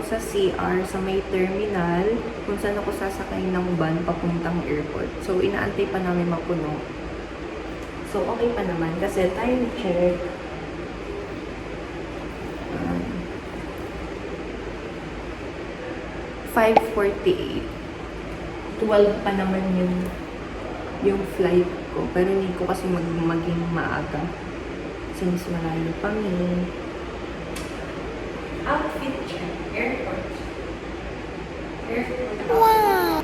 sa CR sa may terminal kung saan ako sasakay ng van papuntang airport. So, inaantay pa namin mapuno. So, okay pa naman kasi time check. 5:48. 12 pa naman yung flight ko. Pero hindi ko kasi maging maaga. Since malayo kami. Outfit check. Airport. Airport. Wow!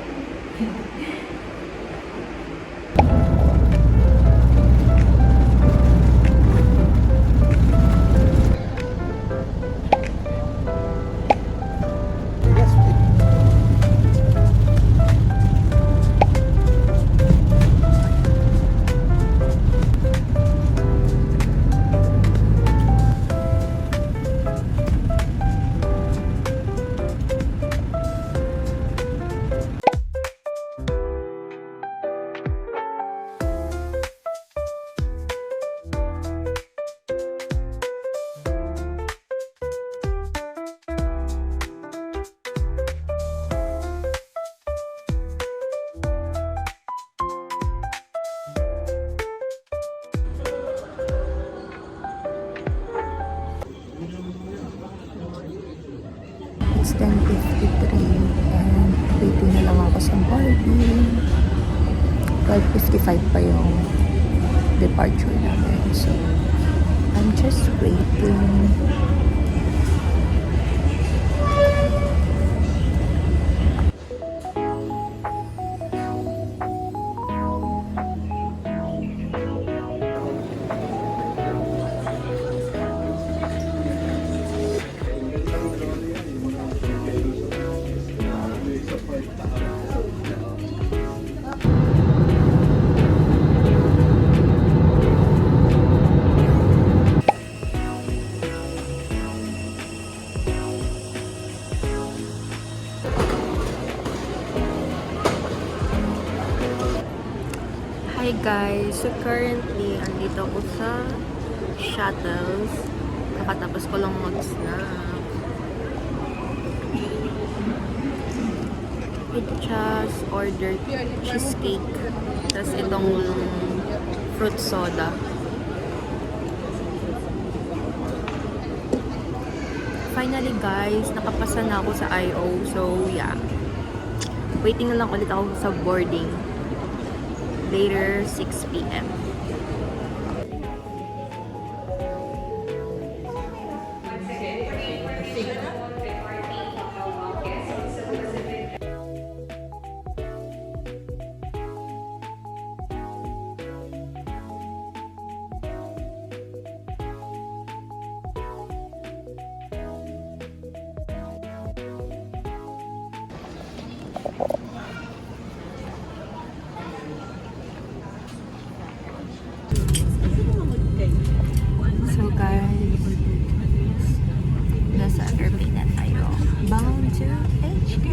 It's 10:53 and waiting na lang ako sa boarding. 12:55 pa yung departure namin. So, I'm just waiting. Hi guys! So currently, andito ako sa shuttles. Kakatapos ko lang mag-snack. I just ordered cheesecake. Tapos itong fruit soda. Finally guys, nakapasa na ako sa IO. So yeah. Waiting na lang ulit ako sa boarding. Later, 6 p.m. So guys, nasa airplane na tayo. Bound to HK.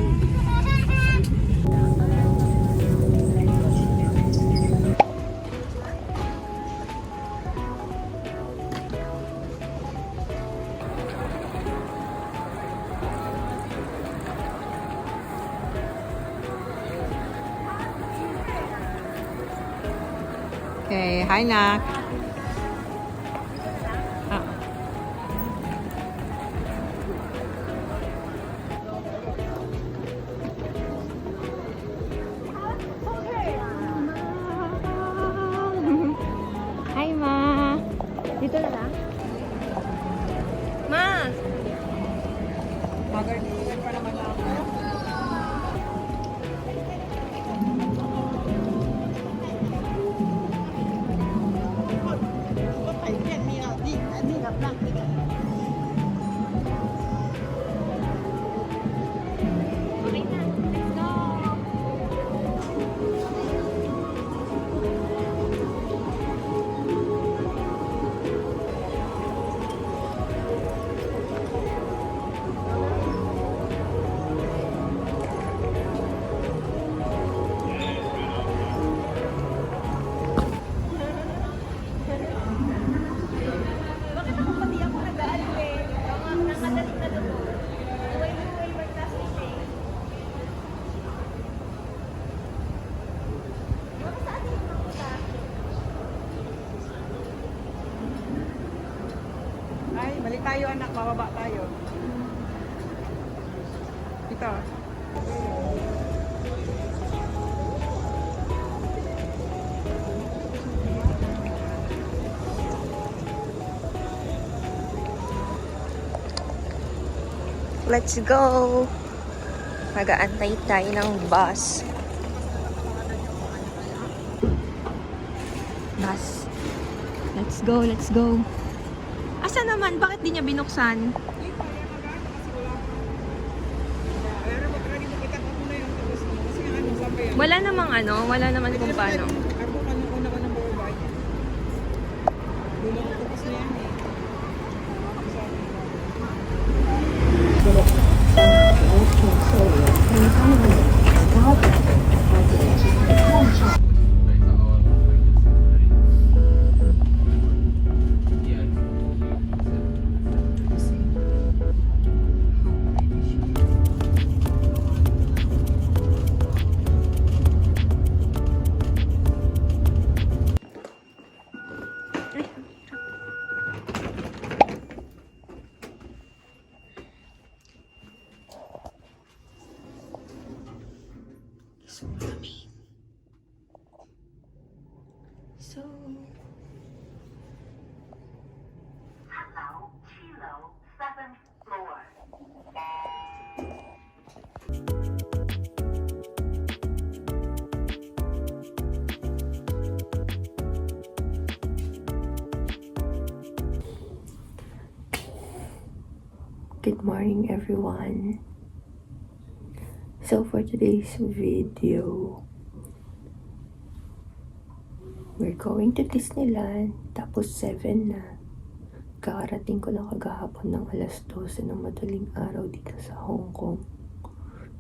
Okay, hi Nak. Hi Ma. Dito na lang. Ma. Magar-magar pa naman ako. tayo anak, bababa tayo. Ito. Let's go! Mag-aantay tayo ng bus. Bus. Let's go, let's go. Asa naman? Bakit di niya binuksan? Wala namang ano, wala naman kung paano. Ako kanina ko ng bababa. Lumabas na yan eh. So yummy. So... Hello, Chilo, 7th floor. Good morning, everyone. So for today's video, we're going to Disneyland. Tapos 7 na. Kakarating ko lang kagahapon ng alas 12 ng madaling araw dito sa Hong Kong.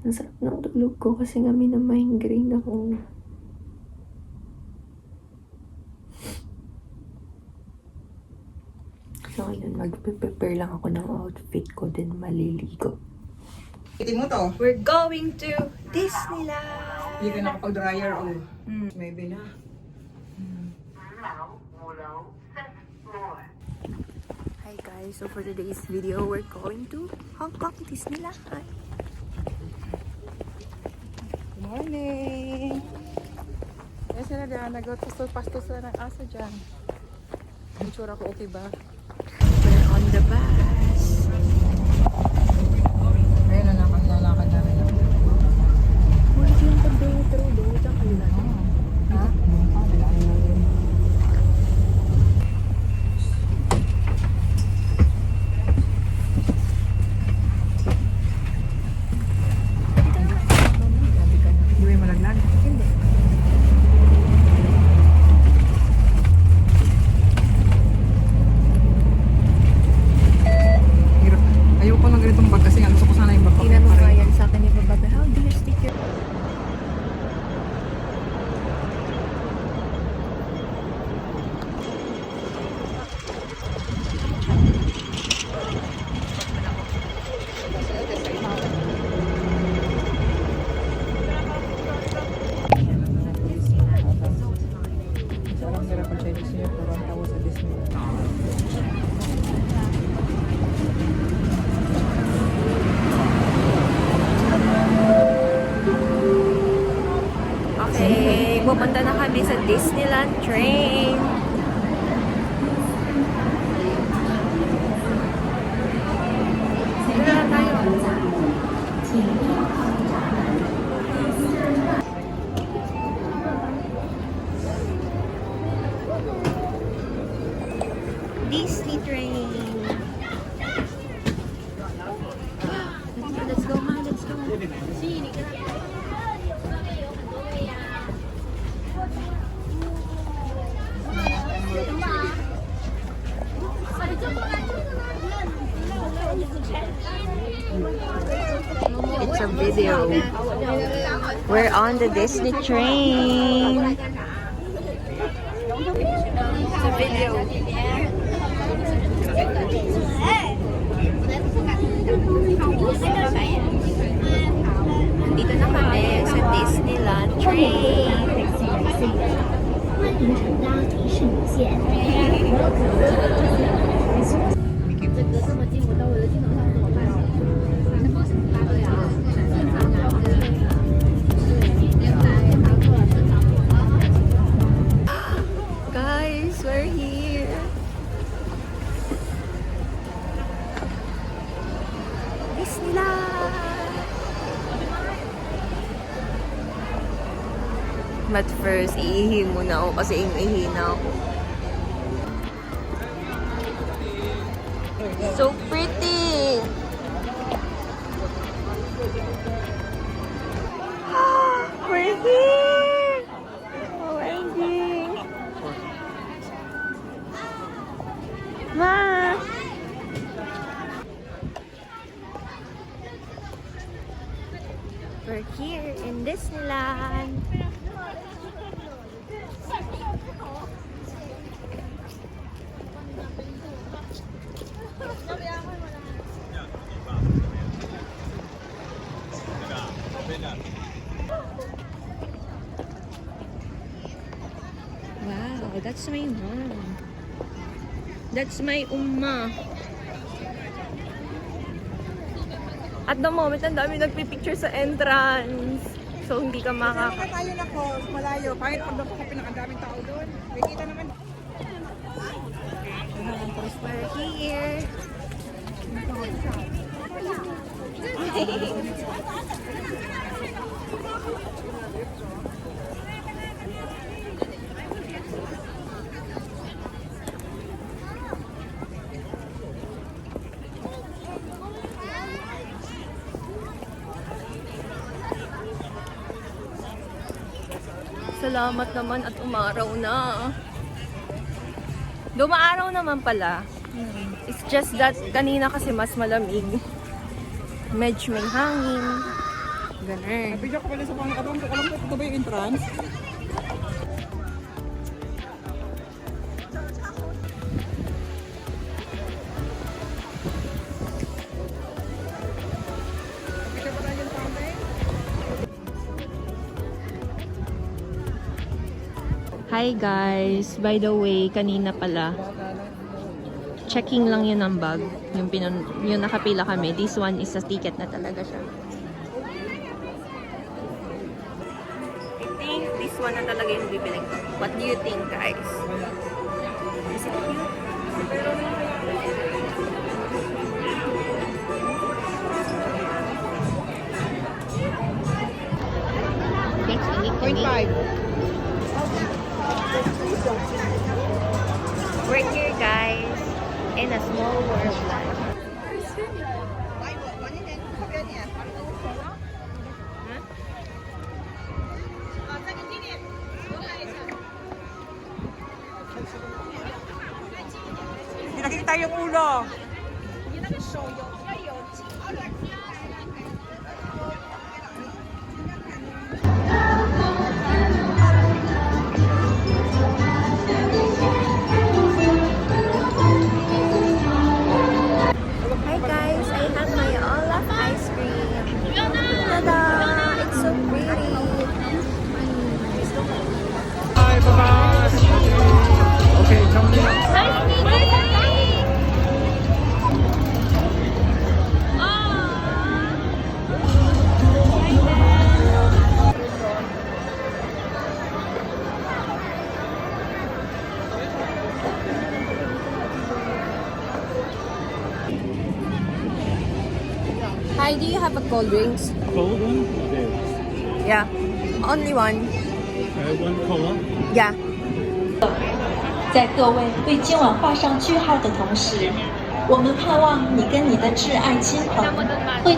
Ang sarap ng tulog ko kasi nga minamigraine ako. So ngayon, mag-prepare lang ako ng outfit ko, then maliligo. Itin mo to. We're going to Disneyland! Hindi ka nakapag-dryer o. Maybe na. Wulo, 5th floor. Hi guys, so for today's video, we're going to Hong Kong Disneyland. Good morning! Yes, sila dyan. Nag-pastos na ng asa dyan. Ang tsura ko, okay ba? We're on the bus. Ayun na lalakad na rin. Wala yung pag-metro doon. Diyan kayo na. Ha? Hindi mo malaglag? Hindi. Hirap. Ayoko ng ganitong bag kasi gusto ko sana yung bag. Tingnan mo nga yan sa akin yung babae. How do you stick your... Sarang hirap ang Chinese New Year, pero ang tawa sa Disney. Okay, pupunta na kami sa Disneyland train. Dito na tayo. Disney train. Let's go, ma. Let's go. It's a video. We're on the Disney train. It's a video. Dito na kami sa Disneyland train. 欢迎乘搭提示线。Guys, we're here. Disneyland! But first, iihi muna ako kasi iihi na ako. So pretty! We're here! OMG! Ma! We're here in Disneyland. Wow, that's my mom. That's my umma. At the moment, ang dami nagpipicture sa entrance. So, hindi ka makaka... Tayo na ko, malayo. Kahit pag doon ko pinakadaming tao doon. May kita naman. We're here. Salamat naman at umaraw na. Dumaaraw naman pala. It's just that kanina kasi mas malamig. Medyo may hangin. Ganun. Bigyan ko pala sa mga katong. Alam ko ito ba yung entrance? Hi guys! By the way, kanina pala, checking lang yun ng bag. Yung nakapila kami. This one is a ticket na talaga siya. I think this one na talaga yung bibiling ko. What do you think, guys? Is it cute? Point 5. We're here, guys, in a small world. Pinakita yung ulo. Hi guys, I have my Olaf ice cream. Tada! It's so pretty. Bye, bye-bye. Okay, come here. Nice meeting you! Hi, do you have a cold drinks? Cold one? There. Yeah. Only one. One cola. Yeah. 在各位为今晚画上句号的同时，我们盼望你跟你的挚爱亲朋会。